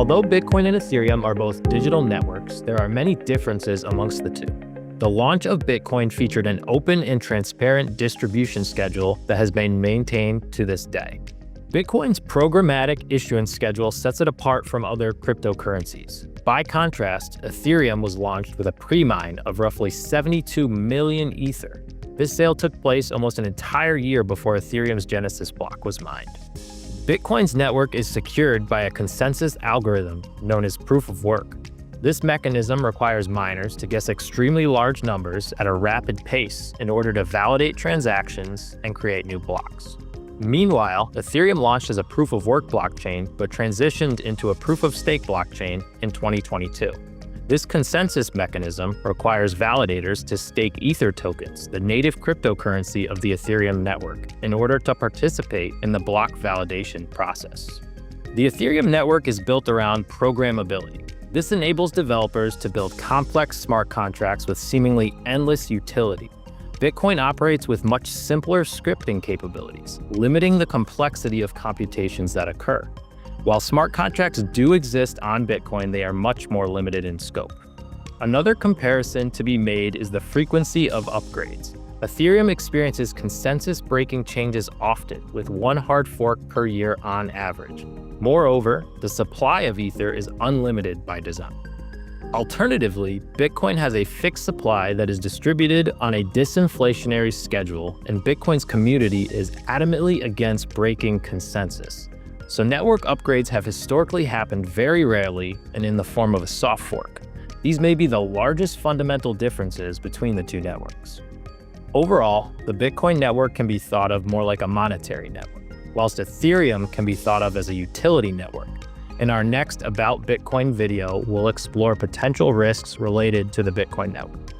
Although Bitcoin and Ethereum are both digital networks, there are many differences amongst the two. The launch of Bitcoin featured an open and transparent distribution schedule that has been maintained to this day. Bitcoin's programmatic issuance schedule sets it apart from other cryptocurrencies. By contrast, Ethereum was launched with a pre-mine of roughly 72 million Ether. This sale took place almost an entire year before Ethereum's Genesis block was mined. Bitcoin's network is secured by a consensus algorithm known as proof of work. This mechanism requires miners to guess extremely large numbers at a rapid pace in order to validate transactions and create new blocks. Meanwhile, Ethereum launched as a proof of work blockchain but transitioned into a proof of stake blockchain in 2022. This consensus mechanism requires validators to stake Ether tokens, the native cryptocurrency of the Ethereum network, in order to participate in the block validation process. The Ethereum network is built around programmability. This enables developers to build complex smart contracts with seemingly endless utility. Bitcoin operates with much simpler scripting capabilities, limiting the complexity of computations that occur. While smart contracts do exist on Bitcoin, they are much more limited in scope. Another comparison to be made is the frequency of upgrades. Ethereum experiences consensus-breaking changes often, with one hard fork per year on average. Moreover, the supply of Ether is unlimited by design. Alternatively, Bitcoin has a fixed supply that is distributed on a disinflationary schedule, and Bitcoin's community is adamantly against breaking consensus. So network upgrades have historically happened very rarely and in the form of a soft fork. These may be the largest fundamental differences between the two networks. Overall, the Bitcoin network can be thought of more like a monetary network, whilst Ethereum can be thought of as a utility network. In our next About Bitcoin video, we'll explore potential risks related to the Bitcoin network.